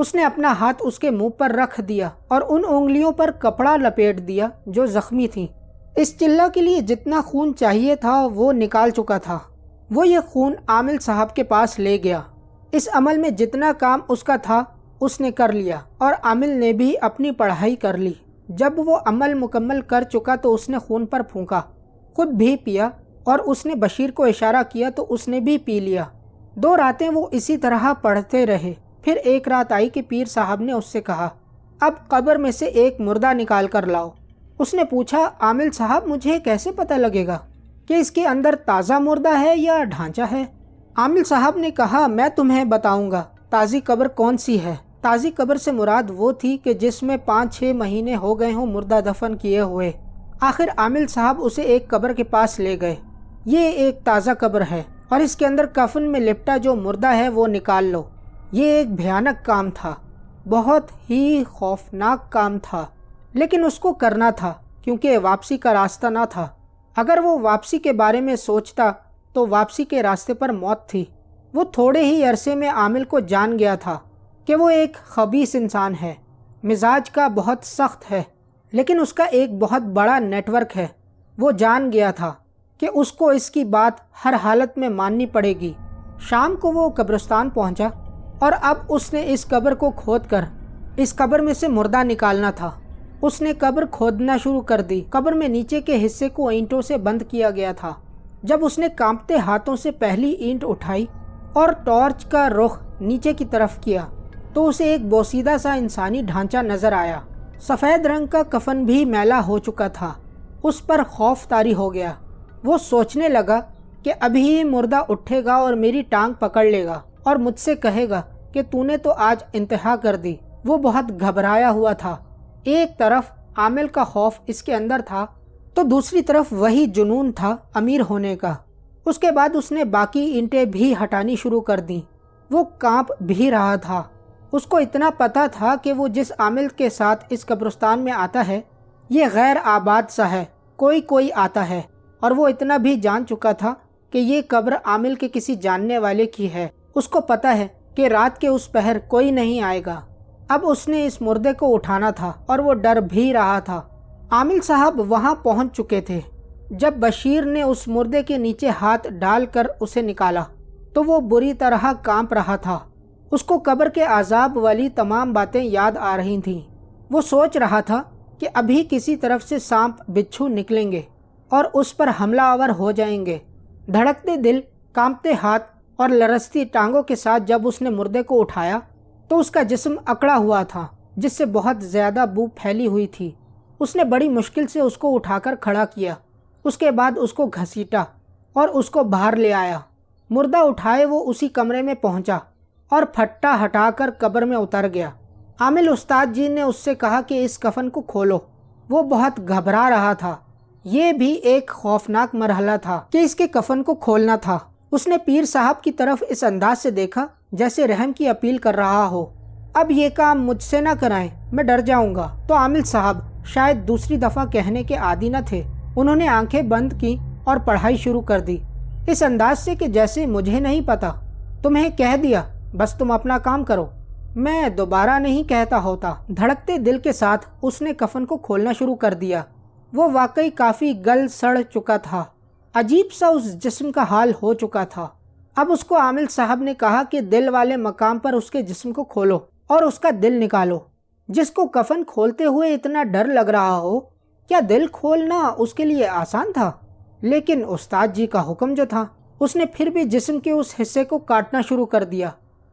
اس نے اپنا ہاتھ اس کے منہ پر رکھ دیا اور ان انگلیوں پر کپڑا لپیٹ دیا جو زخمی تھیں۔ اس چلہ کے لیے جتنا خون چاہیے تھا وہ نکال چکا تھا۔ وہ یہ خون عامل صاحب کے پاس لے گیا۔ اس عمل میں جتنا کام اس کا تھا اس نے کر لیا اور عامل نے بھی اپنی پڑھائی کر لی۔ جب وہ عمل مکمل کر چکا تو اس نے خون پر پھونکا، خود بھی پیا اور اس نے بشیر کو اشارہ کیا تو اس نے بھی پی لیا۔ 2 راتیں وہ اسی طرح پڑھتے رہے۔ پھر ایک رات آئی کہ پیر صاحب نے اس سے کہا، اب قبر میں سے ایک مردہ نکال کر لاؤ۔ اس نے پوچھا، عامل صاحب مجھے کیسے پتہ لگے گا کہ اس کے اندر تازہ مردہ ہے یا ڈھانچہ ہے؟ عامل صاحب نے کہا، میں تمہیں بتاؤں گا تازی قبر کون سی ہے۔ تازی قبر سے مراد وہ تھی کہ جس میں 5-6 مہینے ہو گئے ہوں مردہ دفن کیے ہوئے۔ آخر عامل صاحب اسے ایک قبر کے پاس لے گئے۔ یہ ایک تازہ قبر ہے اور اس کے اندر کفن میں لپٹا جو مردہ ہے وہ نکال لو۔ یہ ایک بھیانک کام تھا، بہت ہی خوفناک کام تھا، لیکن اس کو کرنا تھا کیونکہ واپسی کا راستہ نہ تھا۔ اگر وہ واپسی کے بارے میں سوچتا تو واپسی کے راستے پر موت تھی۔ وہ تھوڑے ہی عرصے میں عامل کو جان گیا تھا کہ وہ ایک خبیث انسان ہے، مزاج کا بہت سخت ہے، لیکن اس کا ایک بہت بڑا نیٹ ورک ہے۔ وہ جان گیا تھا کہ اس کو اس کی بات ہر حالت میں ماننی پڑے گی۔ شام کو وہ قبرستان پہنچا اور اب اس نے اس قبر کو کھود کر اس قبر میں سے مردہ نکالنا تھا۔ اس نے قبر کھودنا شروع کر دی۔ قبر میں نیچے کے حصے کو اینٹوں سے بند کیا گیا تھا۔ جب اس نے کانپتے ہاتھوں سے پہلی اینٹ اٹھائی اور ٹارچ کا رخ نیچے کی طرف کیا تو اسے ایک بوسیدہ سا انسانی ڈھانچہ نظر آیا۔ سفید رنگ کا کفن بھی میلا ہو چکا تھا۔ اس پر خوف طاری ہو گیا۔ وہ سوچنے لگا کہ ابھی مردہ اٹھے گا اور میری ٹانگ پکڑ لے گا اور مجھ سے کہے گا کہ تو نے تو آج انتہا کر دی۔ وہ بہت گھبرایا ہوا تھا۔ ایک طرف عامل کا خوف اس کے اندر تھا تو دوسری طرف وہی جنون تھا امیر ہونے کا۔ اس کے بعد اس نے باقی اینٹیں بھی ہٹانی شروع کر دیں۔ وہ کانپ بھی رہا تھا۔ اس کو اتنا پتا تھا کہ وہ جس عامل کے ساتھ اس قبرستان میں آتا ہے یہ غیر آباد سا ہے، کوئی آتا ہے، اور وہ اتنا بھی جان چکا تھا کہ یہ قبر عامل کے کسی جاننے والے کی ہے۔ اس کو پتا ہے کہ رات کے اس پہر کوئی نہیں آئے گا۔ اب اس نے اس مردے کو اٹھانا تھا اور وہ ڈر بھی رہا تھا۔ عامل صاحب وہاں پہنچ چکے تھے۔ جب بشیر نے اس مردے کے نیچے ہاتھ ڈال کر اسے نکالا تو وہ بری طرح کانپ رہا تھا۔ اس کو قبر کے عذاب والی تمام باتیں یاد آ رہی تھیں۔ وہ سوچ رہا تھا کہ ابھی کسی طرف سے سانپ بچھو نکلیں گے اور اس پر حملہ آور ہو جائیں گے۔ دھڑکتے دل، کانپتے ہاتھ اور لرزتی ٹانگوں کے ساتھ جب اس نے مردے کو اٹھایا تو اس کا جسم اکڑا ہوا تھا جس سے بہت زیادہ بو پھیلی ہوئی تھی۔ اس نے بڑی مشکل سے اس کو اٹھا کر کھڑا کیا۔ اس کے بعد اس کو گھسیٹا اور اس کو باہر لے آیا۔ مردہ اٹھائے وہ اسی کمرے میں پہنچا اور پھٹا ہٹا کر قبر میں اتر گیا۔ عامل استاد جی نے اس سے کہا کہ اس کفن کو کھولو۔ وہ بہت گھبرا رہا تھا۔ یہ بھی ایک خوفناک مرحلہ تھا کہ اس کے کفن کو کھولنا تھا۔ اس نے پیر صاحب کی طرف اس انداز سے دیکھا جیسے رحم کی اپیل کر رہا ہو۔ اب یہ کام مجھ سے نہ کرائیں، میں ڈر جاؤں گا۔ تو عامل صاحب شاید دوسری دفعہ کہنے کے عادی نہ تھے۔ انہوں نے آنکھیں بند کی اور پڑھائی شروع کر دی، اس انداز سے کہ جیسے مجھے نہیں پتا، تمہیں کہہ دیا، بس تم اپنا کام کرو، میں دوبارہ نہیں کہتا ہوتا۔ دھڑکتے دل کے ساتھ اس نے کفن کو کھولنا شروع کر دیا۔ وہ واقعی کافی گل سڑ چکا تھا۔ عجیب سا اس جسم کا حال ہو چکا تھا۔ اب اس کو عامل صاحب نے کہا کہ دل والے مقام پر اس کے جسم کو کھولو اور اس کا دل نکالو۔ جس کو کفن کھولتے ہوئے اتنا ڈر لگ رہا ہو، کیا دل کھولنا اس کے لیے آسان تھا؟ لیکن استاد جی کا حکم جو تھا، اس نے پھر بھی جسم کے اس حصے کو کاٹنا شروع کر دیا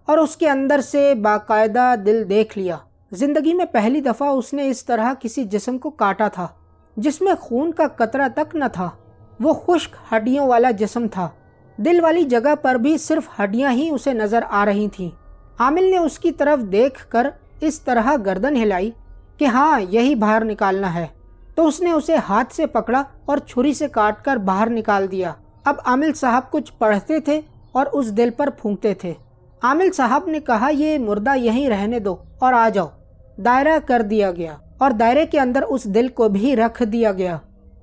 اور اس کے اندر سے باقاعدہ دل دیکھ لیا۔ زندگی میں پہلی دفعہ اس نے اس طرح کسی جسم کو کاٹا تھا جس میں خون کا قطرہ تک نہ تھا۔ وہ خشک ہڈیوں والا جسم تھا۔ دل والی جگہ پر بھی صرف ہڈیاں ہی اسے نظر آ رہی تھیں۔ عامل نے اس کی طرف دیکھ کر اس طرح گردن ہلائی کہ ہاں یہی باہر نکالنا ہے، تو اس نے اسے ہاتھ سے پکڑا اور چھری سے کاٹ کر باہر نکال دیا۔ اب عامل صاحب کچھ پڑھتے تھے اور اس دل پر پھونکتے تھے۔ عامل صاحب نے کہا یہ مردہ یہیں رہنے دو اور آ جاؤ۔ دائرہ کر دیا گیا اور دائرے کے اندر اس دل کو بھی رکھ دیا گیا۔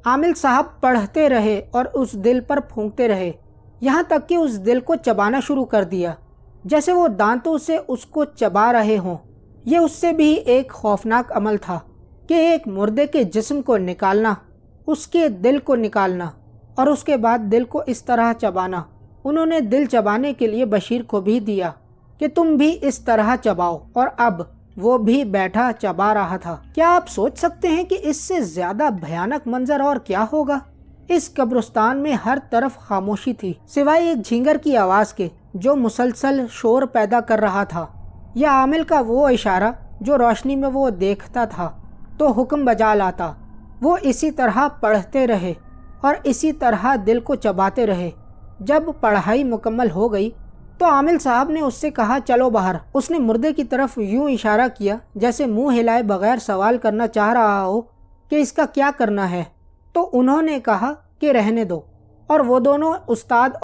عامل صاحب پڑھتے رہے اور اس دل پر پھونکتے رہے یہاں تک کہ اس دل کو چبانا شروع کر دیا، جیسے وہ دانتوں سے اس کو چبا رہے ہوں۔ یہ اس سے بھی ایک خوفناک عمل تھا کہ ایک مردے کے جسم کو نکالنا، اس کے دل کو نکالنا اور اس کے بعد دل کو اس طرح چبانا۔ انہوں نے دل چبانے کے لیے بشیر کو بھی دیا کہ تم بھی اس طرح چباؤ، اور اب وہ بھی بیٹھا چبا رہا تھا۔ کیا آپ سوچ سکتے ہیں کہ اس سے زیادہ بھیانک منظر اور کیا ہوگا؟ اس قبرستان میں ہر طرف خاموشی تھی سوائے ایک جھینگر کی آواز کے جو مسلسل شور پیدا کر رہا تھا، یا عامل کا وہ اشارہ جو روشنی میں وہ دیکھتا تھا تو حکم بجا لاتا۔ وہ اسی طرح پڑھتے رہے اور اسی طرح دل کو چباتے رہے۔ جب پڑھائی مکمل ہو گئی تو عامل صاحب نے اس سے کہا چلو باہر۔ اس نے مردے کی طرف یوں اشارہ کیا جیسے منہ ہلائے بغیر سوال کرنا چاہ رہا ہو کہ اس کا کیا کرنا ہے، تو انہوں نے کہا کہ رہنے دو، اور وہ دونوں استاد